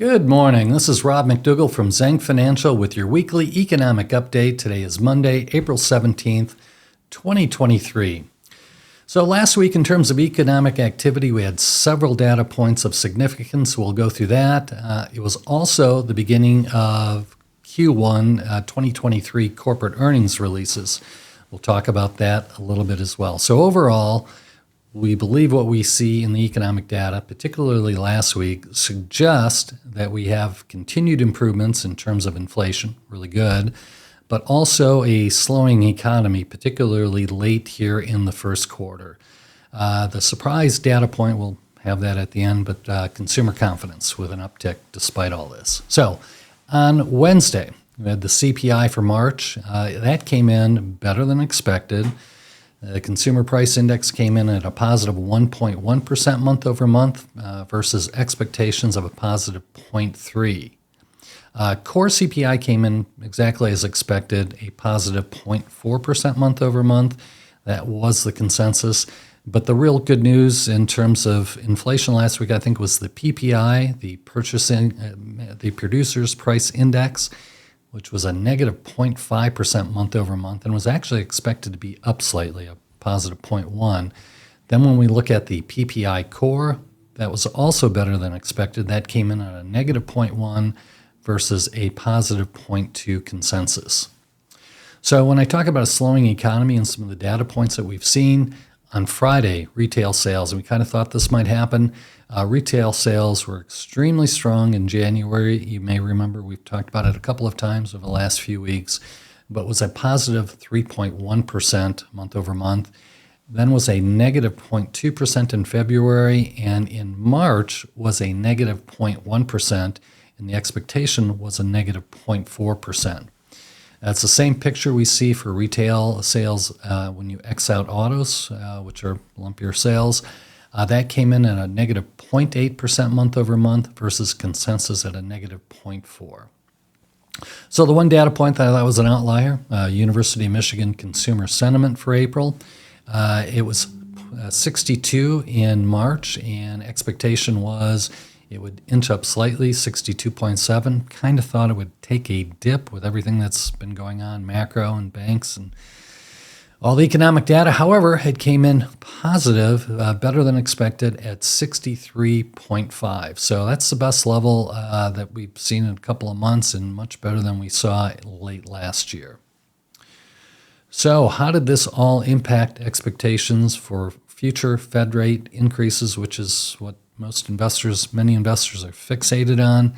Good morning. This is Rob McDougall from Zhang Financial with your weekly economic update. Today is Monday, April 17th, 2023. So last week in terms of economic activity, we had several data points of significance. We'll go through that. It was also the beginning of Q1 2023 corporate earnings releases. We'll talk about that a little bit as well. So overall, we believe what we see in the economic data, particularly last week, suggest that we have continued improvements in terms of inflation, really good, but also a slowing economy, particularly late here in the first quarter. The surprise data point, we'll have that at the end, but consumer confidence with an uptick despite all this. So on Wednesday, we had the CPI for March. That came in better than expected. The consumer price index came in at a positive 1.1% month over month versus expectations of a positive 0.3%. Core CPI came in exactly as expected, a positive 0.4% month over month. That was the consensus. But the real good news in terms of inflation last week, I think, was the PPI, the Producers Price Index, which was a negative 0.5% month over month and was actually expected to be up slightly, a positive 0.1%. Then when we look at the PPI core, that was also better than expected. That came in at a negative 0.1% versus a positive 0.2% consensus. So when I talk about a slowing economy and some of the data points that we've seen, on Friday, retail sales, and we kind of thought this might happen. Retail sales were extremely strong in January. You may remember we've talked about it a couple of times over the last few weeks, but was a positive 3.1% month over month. Then was a negative 0.2% in February, and in March was a negative 0.1%, and the expectation was a negative 0.4%. That's the same picture we see for retail sales when you X out autos, which are lumpier sales. That came in at a negative 0.8% month over month versus consensus at a negative 0.4%. So the one data point that I thought was an outlier, University of Michigan consumer sentiment for April. It was 62 in March, and expectation was it would inch up slightly, 62.7. Kind of thought it would take a dip with everything that's been going on, macro and banks and all the economic data. However, it came in positive, better than expected at 63.5. So that's the best level that we've seen in a couple of months and much better than we saw late last year. So how did this all impact expectations for future Fed rate increases, which is what many investors are fixated on?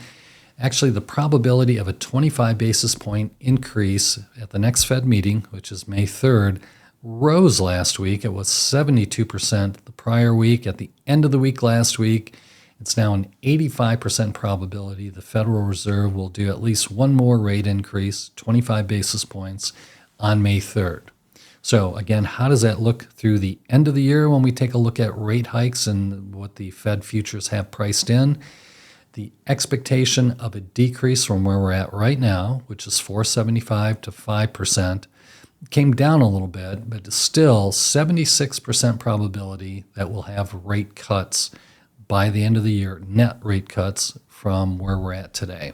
Actually, the probability of a 25 basis point increase at the next Fed meeting, which is May 3rd, rose last week. It was 72% the prior week. At the end of the week last week, it's now an 85% probability the Federal Reserve will do at least one more rate increase, 25 basis points, on May 3rd. So again, how does that look through the end of the year when we take a look at rate hikes and what the Fed futures have priced in? The expectation of a decrease from where we're at right now, which is 4.75 to 5%, came down a little bit, but it's still 76% probability that we'll have rate cuts by the end of the year, net rate cuts from where we're at today.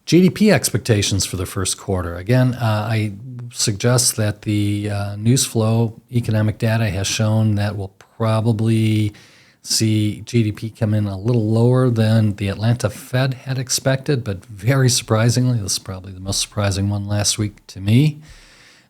GDP expectations for the first quarter. Again, I suggest that the news flow economic data has shown that we'll probably see GDP come in a little lower than the Atlanta Fed had expected, but very surprisingly, this is probably the most surprising one last week to me,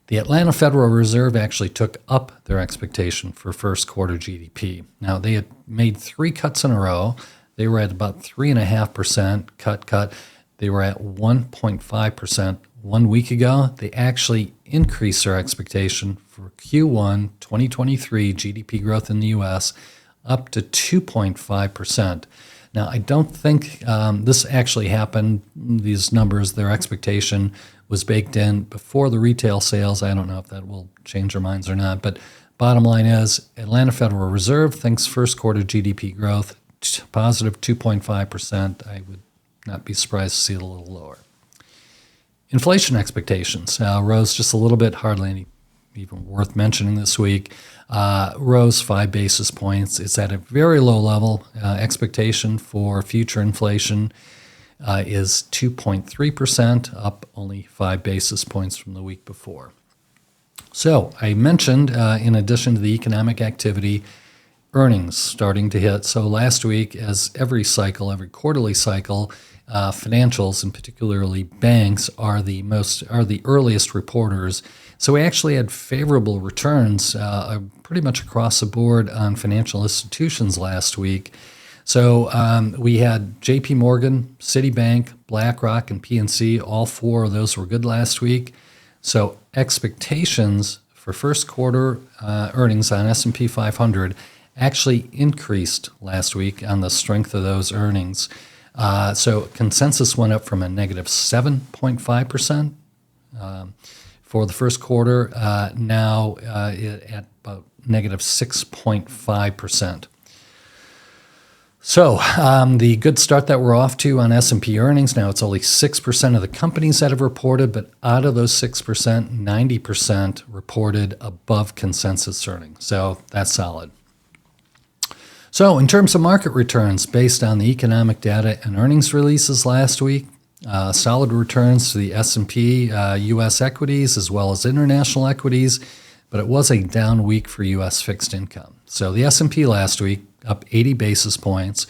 the Atlanta Federal Reserve actually took up their expectation for first quarter GDP. Now, they had made 3 cuts in a row. They were at about 3.5% cut. They were at 1.5% 1 week ago. They actually increased their expectation for Q1 2023 GDP growth in the U.S. up to 2.5%. Now, I don't think this actually happened. These numbers, their expectation was baked in before the retail sales. I don't know if that will change their minds or not. But bottom line is, Atlanta Federal Reserve thinks first quarter GDP growth positive 2.5%. I would not be surprised to see it a little lower. Inflation expectations rose just a little bit, hardly any even worth mentioning this week, rose 5 basis points. It's at a very low level. Expectation for future inflation is 2.3%, up only 5 basis points from the week before. So I mentioned, in addition to the economic activity, earnings starting to hit. So last week, as every quarterly cycle, financials, and particularly banks, are the earliest reporters. So we actually had favorable returns pretty much across the board on financial institutions last week. So we had J.P. Morgan, Citibank, BlackRock, and PNC. All four of those were good last week. So expectations for first quarter earnings on S&P 500 actually increased last week on the strength of those earnings. So consensus went up from a negative 7.5% for the first quarter, now at about negative 6.5%. So the good start that we're off to on S&P earnings, now it's only 6% of the companies that have reported, but out of those 6%, 90% reported above consensus earnings. So that's solid. So in terms of market returns, based on the economic data and earnings releases last week, solid returns to the S&P U.S. equities as well as international equities, but it was a down week for U.S. fixed income. So the S&P last week up 80 basis points,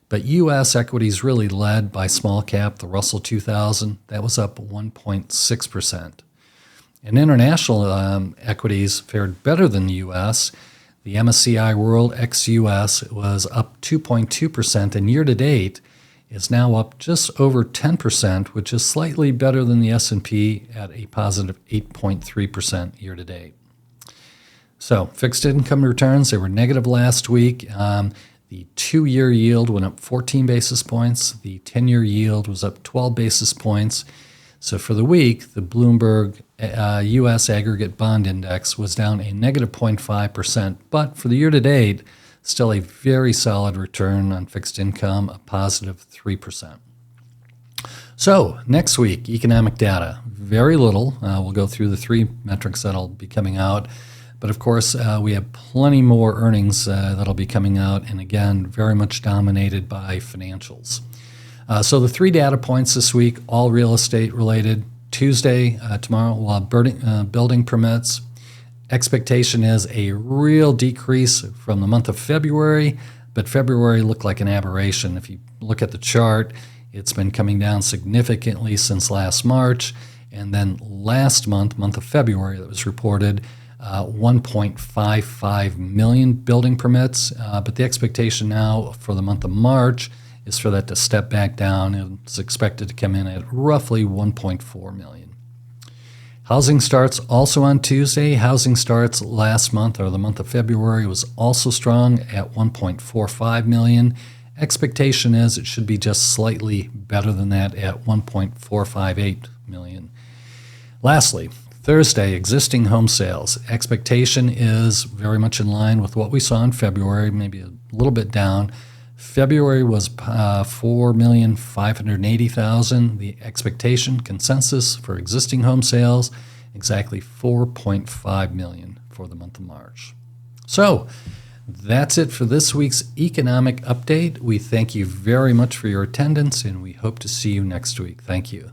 but U.S. equities really led by small cap, the Russell 2000, that was up 1.6%. And international equities fared better than the U.S. The MSCI World ex-US was up 2.2%, and year-to-date is now up just over 10%, which is slightly better than the S&P at a positive 8.3% year-to-date. So fixed income returns, they were negative last week. The 2-year yield went up 14 basis points. The 10-year yield was up 12 basis points. So for the week, the Bloomberg U.S. Aggregate Bond Index was down a negative 0.5%, but for the year-to-date, still a very solid return on fixed income, a positive 3%. So next week, economic data, very little. We'll go through the 3 metrics that'll be coming out. But of course, we have plenty more earnings that'll be coming out, and again, very much dominated by financials. So the 3 data points this week, all real estate related. Tuesday, tomorrow, we'll have building permits. Expectation is a real decrease from the month of February, but February looked like an aberration. If you look at the chart, it's been coming down significantly since last March. And then last month of February, that was reported 1.55 million building permits. But the expectation now for the month of March is for that to step back down. It's expected to come in at roughly 1.4 million. Housing starts also on Tuesday. Housing starts last month, or the month of February, was also strong at 1.45 million. Expectation is it should be just slightly better than that at 1.458 million. Lastly, Thursday, existing home sales. Expectation is very much in line with what we saw in February, maybe a little bit down. February was 4,580,000. The expectation consensus for existing home sales, exactly 4.5 million for the month of March. So that's it for this week's economic update. We thank you very much for your attendance, and we hope to see you next week. Thank you.